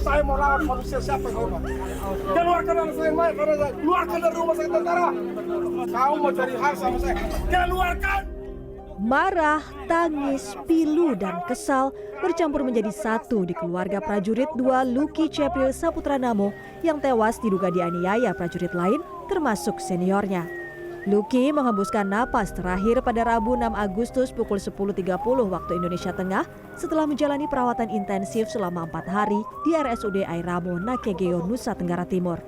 Saya mau lawan manusia siapa yang hormat? Keluarkan anak saya mayat, keluarkan dari rumah sakit tentara. Kau mau cari hal sama saya? Keluarkan! Marah, tangis, pilu, dan kesal bercampur menjadi satu di keluarga prajurit 2 Luki Cepril Saputranamo yang tewas diduga dianiaya prajurit lain, termasuk seniornya. Luki menghembuskan napas terakhir pada Rabu 6 Agustus pukul 10.30 waktu Indonesia Tengah setelah menjalani perawatan intensif selama 4 hari di RSUD Airamo Nakegeo, Nusa Tenggara Timur.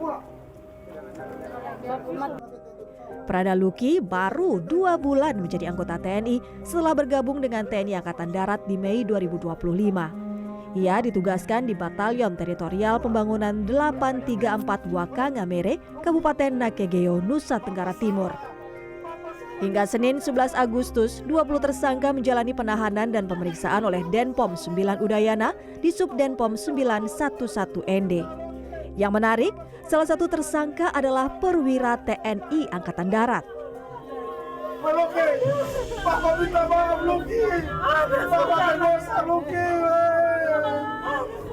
Prada Luki baru 2 bulan menjadi anggota TNI setelah bergabung dengan TNI Angkatan Darat di Mei 2025. Ia ditugaskan di Batalion Teritorial Pembangunan 834 Wakangamere, Kabupaten Nakegeo, Nusa Tenggara Timur. Hingga Senin 11 Agustus, 20 tersangka menjalani penahanan dan pemeriksaan oleh Denpom 9 Udayana di Subdenpom 911 ND. Yang menarik, salah satu tersangka adalah perwira TNI Angkatan Darat. Luki, Papa minta maaf Luki. Papa berdosa Luki.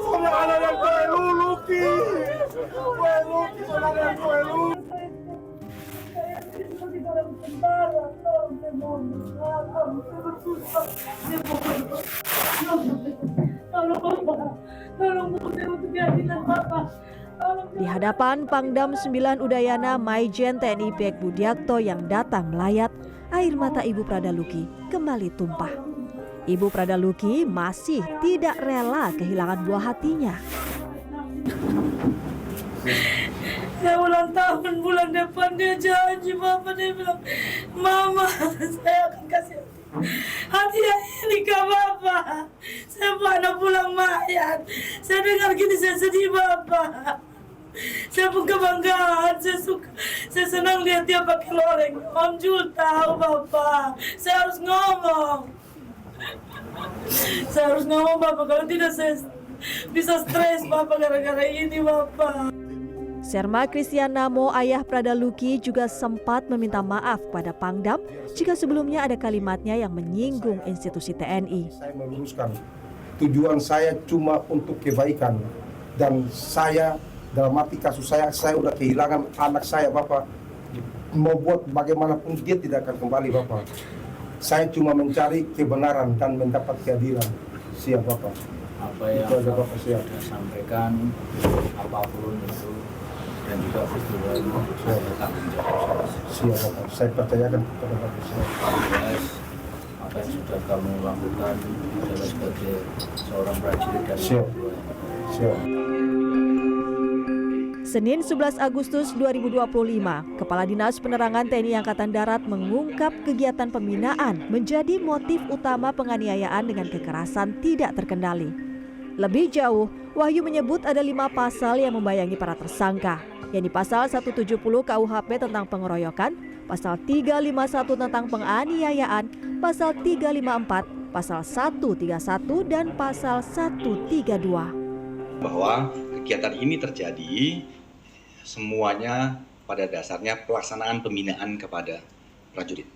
Sama anak yang kelu Luki. Luki sama anak yang kelu. Di hadapan Pangdam 9 Udayana Maijen TNI Pek Budiakto yang datang melayat, air mata Ibu Prada Luki kembali tumpah. Ibu Prada Luki masih tidak rela kehilangan buah hatinya. Saya ulang tahun bulan depan, dia janji Bapak, dia bilang, Mama saya akan kasih hadiah ini ke Bapak. Saya pada pulang mayat, saya dengar gini saya sedih Bapak. Saya pun kebanggaan, saya senang lihat dia pakai loreng. Om Jul tahu Bapak, saya harus ngomong. Saya harus ngomong Bapak, kalau tidak saya bisa stres Bapak gara-gara ini Bapak. Serma Kristianamo, ayah Prada Luki, juga sempat meminta maaf pada Pangdam jika sebelumnya ada kalimatnya yang menyinggung institusi TNI. Saya meluruskan, tujuan saya cuma untuk kebaikan. Dan saya, dalam arti kasus saya sudah kehilangan anak saya Bapak. Mau buat bagaimanapun dia tidak akan kembali Bapak. Saya cuma mencari kebenaran dan mendapat keadilan. Siap Bapak. Apa yang Bapak sudah sampaikan, apapun itu, dan juga peristiwa ini saya bertanggung jawab. Siap Bapak, saya percayakan kepada Bapak. Apa yang sudah kamu lakukan adalah sebagai seorang prajurit dan Siap. Siap. Senin 11 Agustus 2025, Kepala Dinas Penerangan TNI Angkatan Darat mengungkap kegiatan pembinaan menjadi motif utama penganiayaan dengan kekerasan tidak terkendali. Lebih jauh, Wahyu menyebut ada 5 pasal yang membayangi para tersangka, yakni pasal 170 KUHP tentang pengeroyokan, pasal 351 tentang penganiayaan, pasal 354, pasal 131, dan pasal 132. Bahwa kegiatan ini terjadi semuanya pada dasarnya pelaksanaan pembinaan kepada prajurit.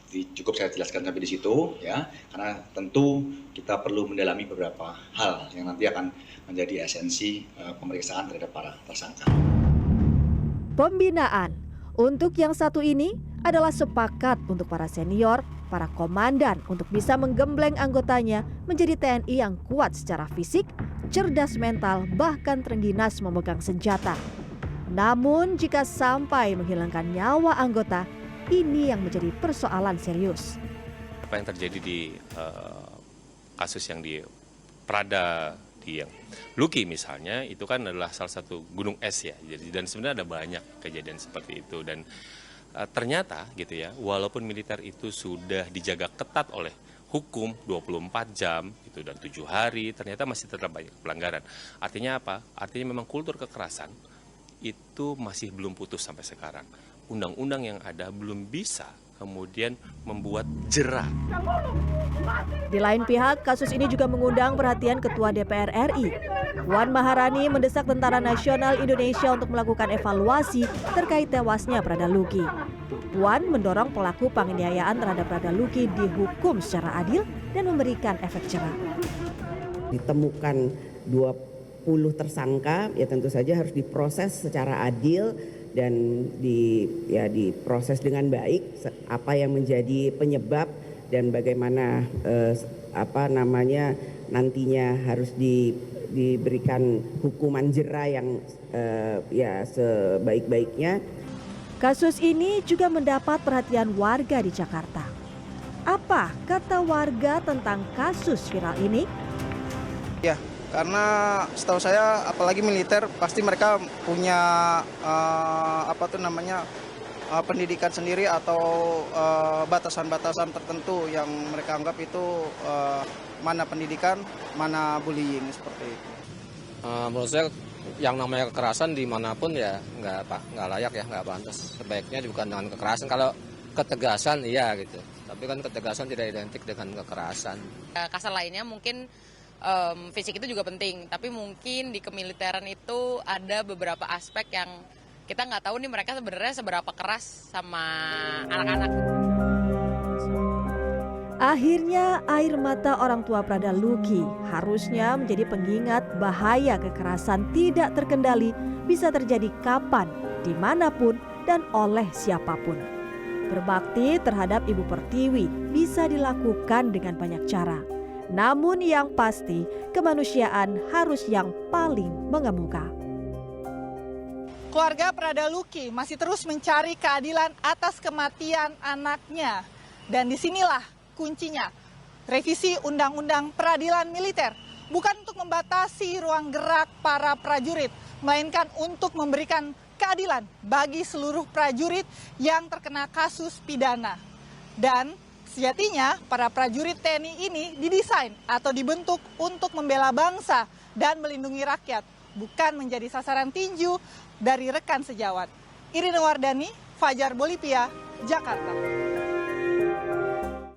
Jadi cukup saya jelaskan sampai di situ ya, karena tentu kita perlu mendalami beberapa hal yang nanti akan menjadi esensi pemeriksaan terhadap para tersangka. Pembinaan untuk yang satu ini adalah sepakat untuk para senior, para komandan untuk bisa menggembleng anggotanya menjadi TNI yang kuat secara fisik, cerdas mental, bahkan terengginas memegang senjata. Namun jika sampai menghilangkan nyawa anggota, ini yang menjadi persoalan serius. Apa yang terjadi di kasus yang di Prada, di yang Luki misalnya, itu kan adalah salah satu gunung es ya. Jadi, dan sebenarnya ada banyak kejadian seperti itu. Dan ternyata gitu ya, walaupun militer itu sudah dijaga ketat oleh hukum 24 jam gitu, dan 7 hari, ternyata masih tetap banyak pelanggaran. Artinya apa? Artinya memang kultur kekerasan itu masih belum putus sampai sekarang. Undang-undang yang ada belum bisa kemudian membuat jera. Di lain pihak, kasus ini juga mengundang perhatian Ketua DPR RI. Puan Maharani mendesak Tentara Nasional Indonesia untuk melakukan evaluasi terkait tewasnya Prada Luki. Puan mendorong pelaku penganiayaan terhadap Prada Luki dihukum secara adil dan memberikan efek jera. Ditemukan 20 tersangka, ya tentu saja harus diproses secara adil dan diproses dengan baik apa yang menjadi penyebab dan bagaimana nantinya harus diberikan hukuman jera yang sebaik-baiknya. Kasus ini juga mendapat perhatian warga di Jakarta. Apa kata warga tentang kasus viral ini? Ya, karena setahu saya apalagi militer pasti mereka punya pendidikan sendiri atau batasan-batasan tertentu yang mereka anggap itu mana pendidikan, mana bullying seperti itu. Menurut saya yang namanya kekerasan dimanapun ya nggak layak ya, nggak pantas. Sebaiknya bukan dengan kekerasan. Kalau ketegasan iya gitu, tapi kan ketegasan tidak identik dengan kekerasan. Kasar lainnya mungkin fisik itu juga penting, tapi mungkin di kemiliteran itu ada beberapa aspek yang kita nggak tahu nih mereka sebenarnya seberapa keras sama anak-anak. Akhirnya air mata orang tua Prada Luki harusnya menjadi pengingat bahaya kekerasan tidak terkendali bisa terjadi kapan, dimanapun, dan oleh siapapun. Berbakti terhadap Ibu Pertiwi bisa dilakukan dengan banyak cara. Namun yang pasti, kemanusiaan harus yang paling mengemuka. Keluarga Prada Luki masih terus mencari keadilan atas kematian anaknya. Dan disinilah kuncinya, revisi Undang-Undang Peradilan Militer bukan untuk membatasi ruang gerak para prajurit, melainkan untuk memberikan keadilan bagi seluruh prajurit yang terkena kasus pidana. Dan sejatinya para prajurit TNI ini didesain atau dibentuk untuk membela bangsa dan melindungi rakyat, bukan menjadi sasaran tinju dari rekan sejawat. Irina Wardani, Fajar Bolivia, Jakarta.